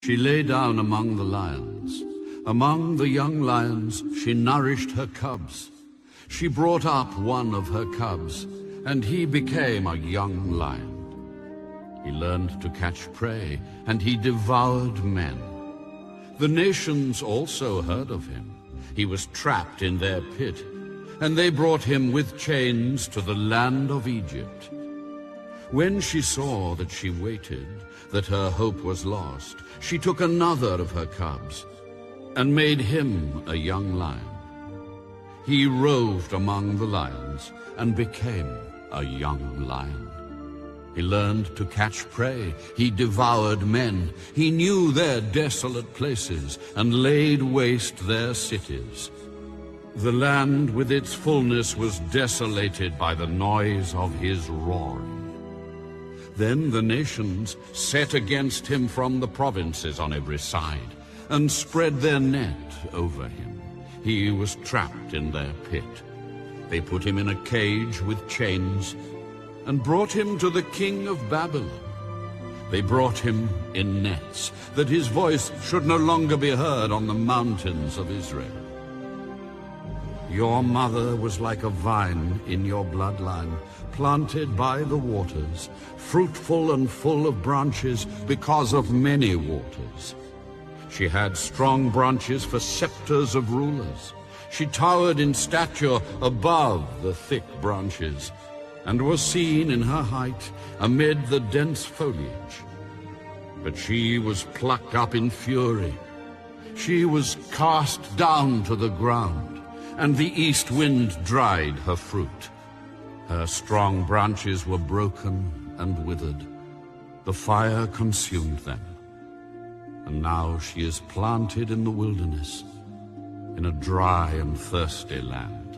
She lay down among the lions. Among the young lions she nourished her cubs. She brought up one of her cubs, and he became a young lion. He learned to catch prey, and he devoured men. The nations also heard of him. He was trapped in their pit, and they brought him with chains to the land of Egypt. When she saw that she waited, that her hope was lost, she took another of her cubs and made him a young lion. He roved among the lions and became a young lion. He learned to catch prey. He devoured men. He knew their desolate places and laid waste their cities. The land with its fullness was desolated by the noise of his roaring. Then the nations set against him from the provinces on every side, and spread their net over him. He was trapped in their pit. They put him in a cage with chains, and brought him to the king of Babylon. They brought him in nets, that his voice should no longer be heard on the mountains of Israel. Your mother was like a vine in your bloodline, planted by the waters, fruitful and full of branches because of many waters. She had strong branches for scepters of rulers. She towered in stature above the thick branches, and was seen in her height amid the dense foliage. But she was plucked up in fury. She was cast down to the ground, and the east wind dried her fruit. Her strong branches were broken and withered. The fire consumed them. And now she is planted in the wilderness, in a dry and thirsty land.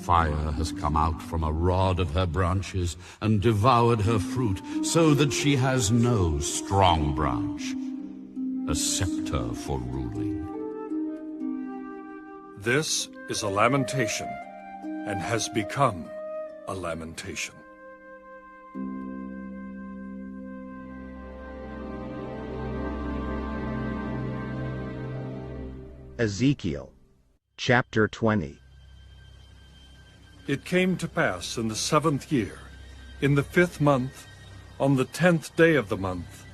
Fire has come out from a rod of her branches and devoured her fruit, so that she has no strong branch, a scepter for ruling. This is a lamentation, and has become a lamentation. Ezekiel, chapter 20. It came to pass in the 7th year, in the 5th month, on the 10th day of the month,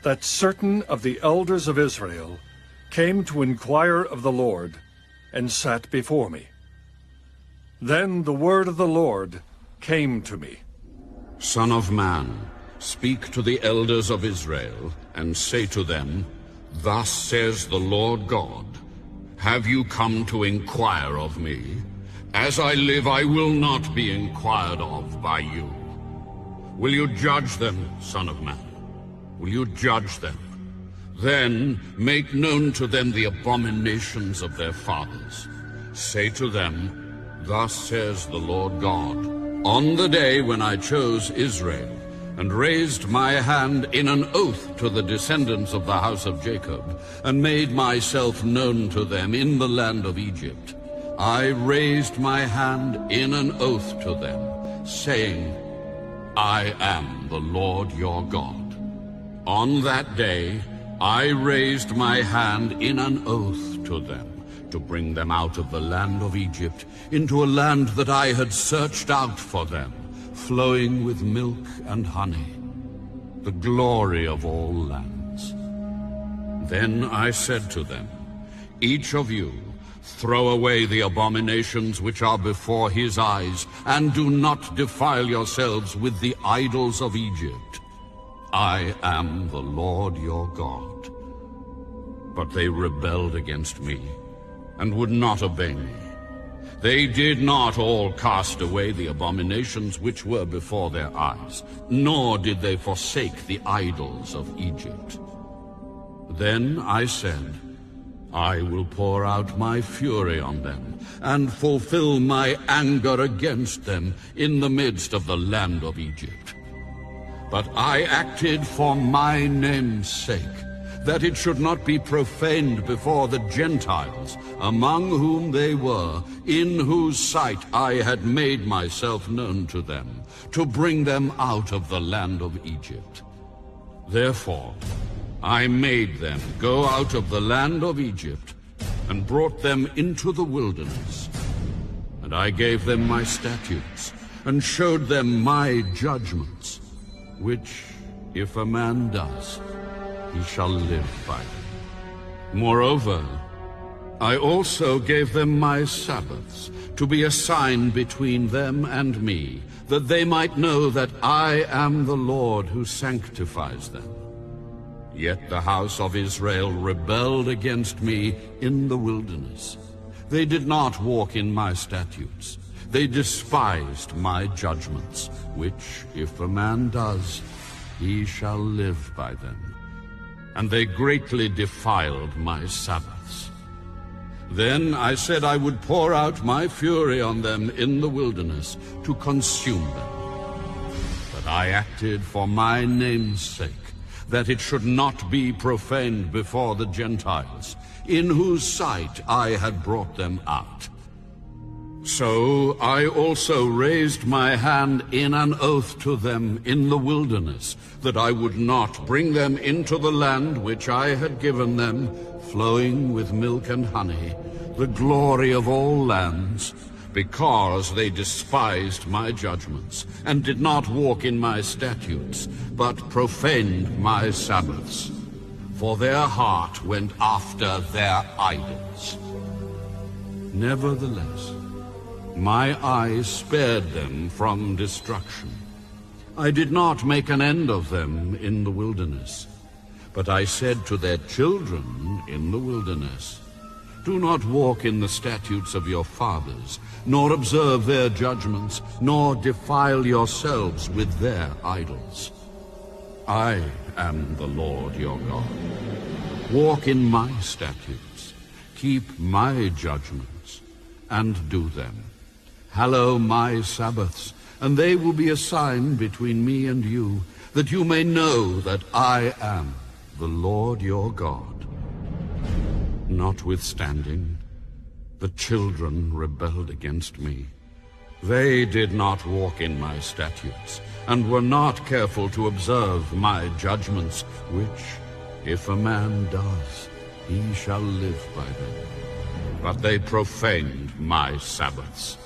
that certain of the elders of Israel came to inquire of the Lord, and sat before me. Then the word of the Lord came to me. Son of man, speak to the elders of Israel, and say to them, Thus says the Lord God, Have you come to inquire of me? As I live, I will not be inquired of by you. Will you judge them, Son of man? Will you judge them? Then make known to them the abominations of their fathers. Say to them, Thus says the Lord God, On the day when I chose Israel, and raised my hand in an oath to the descendants of the house of Jacob, and made myself known to them in the land of Egypt, I raised my hand in an oath to them, saying, I am the Lord your God. On that day I raised my hand in an oath to them, to bring them out of the land of Egypt, into a land that I had searched out for them, flowing with milk and honey, the glory of all lands. Then I said to them, Each of you throw away the abominations which are before his eyes, and do not defile yourselves with the idols of Egypt. I am the Lord your God. But they rebelled against me, and would not obey me. They did not all cast away the abominations which were before their eyes, nor did they forsake the idols of Egypt. Then I said, I will pour out my fury on them, and fulfill my anger against them in the midst of the land of Egypt. But I acted for my name's sake, that it should not be profaned before the Gentiles, among whom they were, in whose sight I had made myself known to them, to bring them out of the land of Egypt. Therefore, I made them go out of the land of Egypt and brought them into the wilderness. And I gave them my statutes and showed them my judgments, which, if a man does, he shall live by them. Moreover, I also gave them my Sabbaths to be a sign between them and me, that they might know that I am the Lord who sanctifies them. Yet the house of Israel rebelled against me in the wilderness. They did not walk in my statutes. They despised my judgments, which, if a man does, he shall live by them. And they greatly defiled my Sabbaths. Then I said I would pour out my fury on them in the wilderness to consume them. But I acted for my name's sake, that it should not be profaned before the Gentiles, in whose sight I had brought them out. So I also raised my hand in an oath to them in the wilderness, that I would not bring them into the land which I had given them, flowing with milk and honey, the glory of all lands, because they despised my judgments, and did not walk in my statutes, but profaned my Sabbaths. For their heart went after their idols. Nevertheless, my eyes spared them from destruction. I did not make an end of them in the wilderness, but I said to their children in the wilderness, do not walk in the statutes of your fathers, nor observe their judgments, nor defile yourselves with their idols. I am the Lord your God. Walk in my statutes, keep my judgments, and do them. Hallow my Sabbaths, and they will be a sign between me and you, that you may know that I am the Lord your God. Notwithstanding, the children rebelled against me. They did not walk in my statutes, and were not careful to observe my judgments, which, if a man does, he shall live by them. But they profaned my Sabbaths.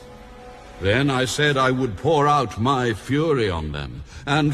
Then I said I would pour out my fury on them, and